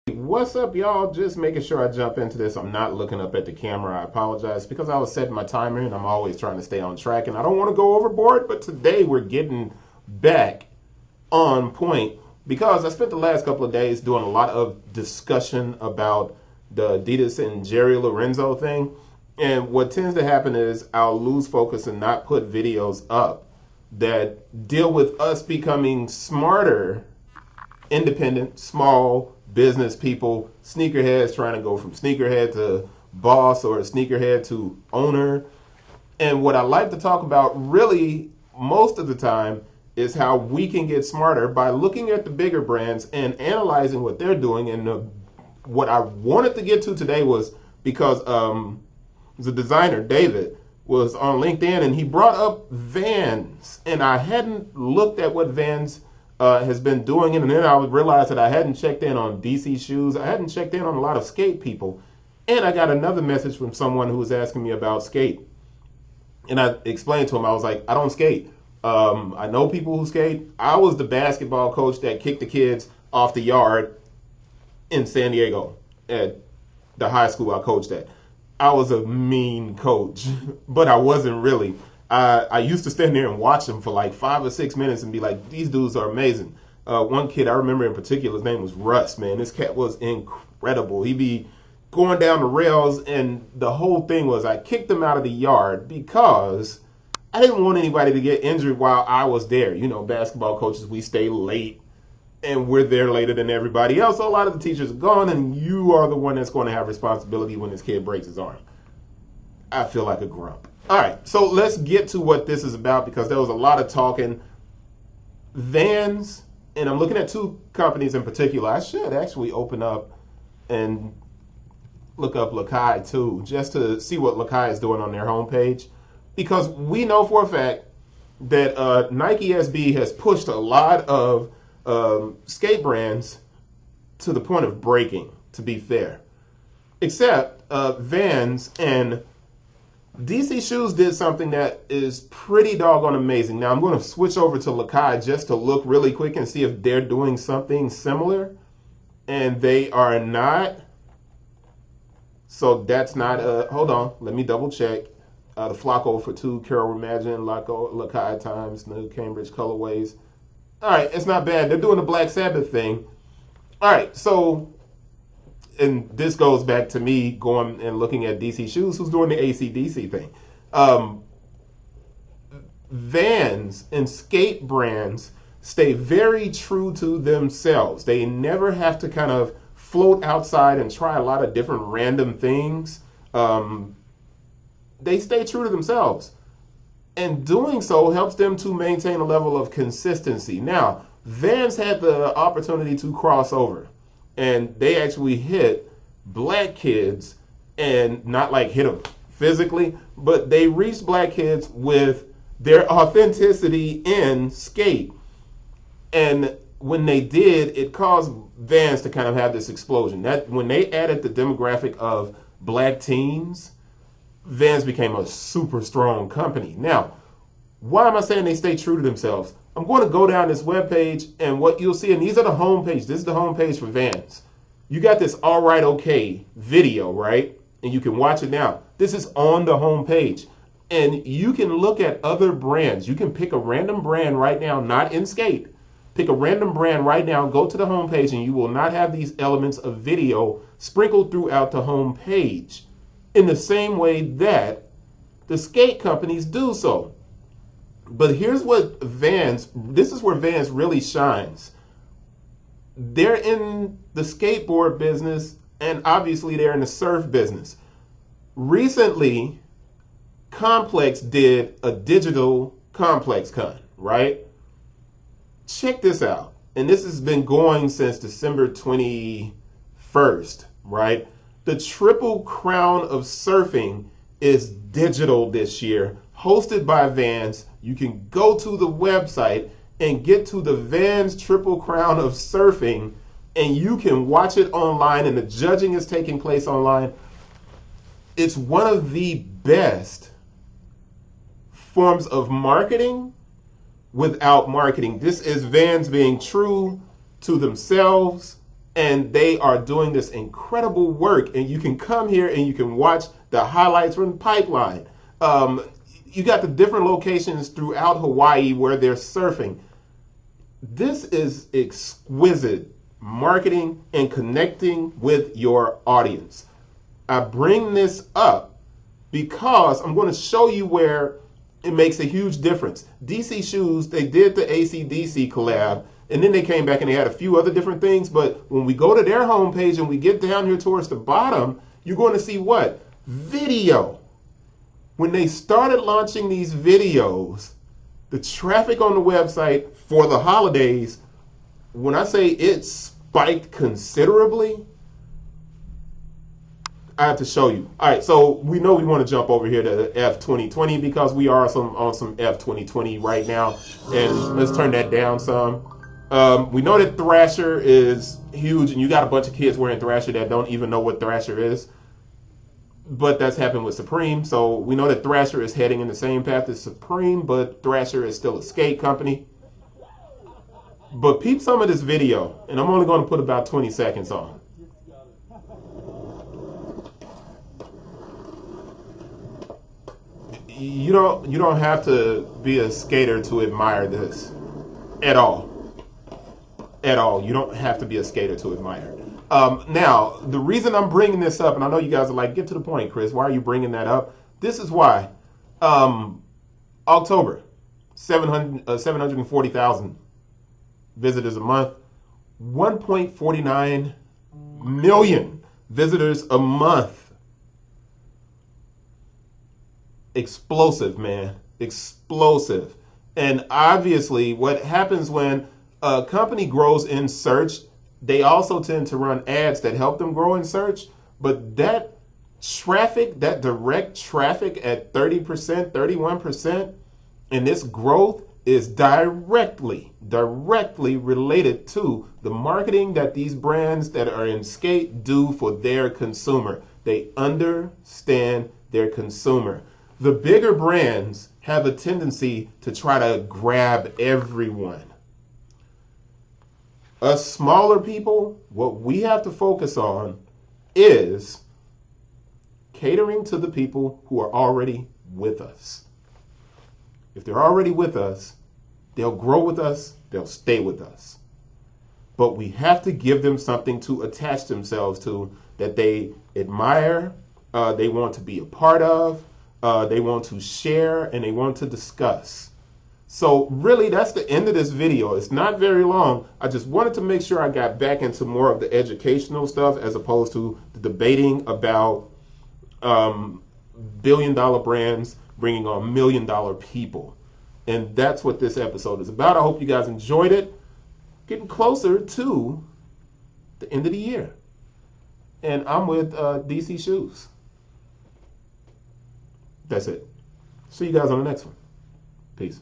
What's up, y'all? Just making sure I jump into this. I'm not looking up at the camera. I apologize because I was setting my timer and I'm always trying to stay on track and I don't want to go overboard. But today we're getting back on point because I spent the last couple of days doing a lot of discussion about the Adidas and Jerry Lorenzo thing. And what tends to happen is I'll lose focus and not put videos up that deal with us becoming smarter, independent, small business people, sneakerheads trying to go from sneakerhead to boss or sneakerhead to owner. And what I like to talk about really most of the time is how we can get smarter by looking at the bigger brands and analyzing what they're doing. And what I wanted to get to today was because the designer, David, was on LinkedIn and he brought up Vans. And I hadn't looked at what Vans has been doing, and then I would realize that I hadn't checked in on DC shoes. I hadn't checked in on a lot of skate people. And I got another message from someone who was asking me about skate. And I explained to him, I was like, I don't skate. I know people who skate. I was the basketball coach that kicked the kids off the yard in San Diego at the high school I coached at. I was a mean coach, but I wasn't really. I used to stand there and watch them for like 5 or 6 minutes and be like, these dudes are amazing. One kid I remember in particular, his name was Russ, man. This cat was incredible. He'd be going down the rails, and the whole thing was I kicked him out of the yard because I didn't want anybody to get injured while I was there. You know, basketball coaches, we stay late, and we're there later than everybody else. So a lot of the teachers are gone, and you are the one that's going to have responsibility when this kid breaks his arm. I feel like a grump. All right, so let's get to what this is about because there was a lot of talking. Vans, and I'm looking at two companies in particular. I should actually open up and look up Lakai too, just to see what Lakai is doing on their homepage. Because we know for a fact that Nike SB has pushed a lot of skate brands to the point of breaking, to be fair. Except Vans and DC Shoes did something that is pretty doggone amazing. Now I'm going to switch over to Lakai just to look really quick and see if they're doing something similar. And they are not. So that's not hold on, let me double check. The Flacco for 2, Carol Imagine, Lakai Times, New Cambridge Colorways. All right, it's not bad. They're doing the Black Sabbath thing. All right, so, and this goes back to me going and looking at DC Shoes, who's doing the AC/DC thing. Vans and skate brands stay very true to themselves. They never have to kind of float outside and try a lot of different random things. They stay true to themselves. And doing so helps them to maintain a level of consistency. Now, Vans had the opportunity to cross over. And they actually hit black kids, and not like hit them physically, but they reached black kids with their authenticity in skate. And when they did, it caused Vans to kind of have this explosion. That when they added the demographic of black teens, Vans became a super strong company. Now, why am I saying they stay true to themselves? I'm going to go down this webpage, and what you'll see, and these are the homepage. This is the homepage for Vans. You got this All Right Okay video, right? And you can watch it now. This is on the homepage. And you can look at other brands. You can pick a random brand right now, not in skate. Pick a random brand right now, go to the homepage, and you will not have these elements of video sprinkled throughout the homepage in the same way that the skate companies do so. But here's what Vans, this is where Vans really shines. They're in the skateboard business, and obviously they're in the surf business. Recently, Complex did a digital Complex Con, right? Check this out. And this has been going since December 21st, right? The Triple Crown of Surfing is digital this year, hosted by Vans. You can go to the website and get to the Vans Triple Crown of Surfing, and you can watch it online, and the judging is taking place online. It's one of the best forms of marketing without marketing. This is Vans being true to themselves And they are doing this incredible work. And you can come here and you can watch the highlights from the pipeline. You got the different locations throughout Hawaii where they're surfing. This is exquisite marketing and connecting with your audience. I bring this up because I'm going to show you where it makes a huge difference. DC Shoes, they did the AC/DC collab, and then they came back and they had a few other different things. But when we go to their homepage and we get down here towards the bottom, you're going to see what? Video. When they started launching these videos, the traffic on the website for the holidays, when I say it spiked considerably, I have to show you. All right, so we know we want to jump over here to F2020 because we are on some F2020 right now. And let's turn that down some. We know that Thrasher is huge, and you got a bunch of kids wearing Thrasher that don't even know what Thrasher is. But that's happened with Supreme. So we know that Thrasher is heading in the same path as Supreme, but Thrasher is still a skate company. But peep some of this video, and I'm only going to put about 20 seconds on. You don't have to be a skater to admire this at all. At all. You don't have to be a skater to admire it. Now, the reason I'm bringing this up, and I know you guys are like, get to the point, Chris. Why are you bringing that up? This is why. October, 740,000 visitors a month, 1.49 million visitors a month. Explosive, man. Explosive. And obviously, what happens when a company grows in search, they also tend to run ads that help them grow in search. But that traffic, that direct traffic at 30%, 31%, and this growth is directly related to the marketing that these brands that are in skate do for their consumer. They understand their consumer. The bigger brands have a tendency to try to grab everyone. Us smaller people, what we have to focus on is catering to the people who are already with us. If they're already with us, they'll grow with us, they'll stay with us. But we have to give them something to attach themselves to that they admire, they want to be a part of, they want to share, and they want to discuss. So really, that's the end of this video. It's not very long. I just wanted to make sure I got back into more of the educational stuff as opposed to the debating about billion-dollar brands bringing on million-dollar people. And that's what this episode is about. I hope you guys enjoyed it. Getting closer to the end of the year. And I'm with DC Shoes. That's it. See you guys on the next one. Peace.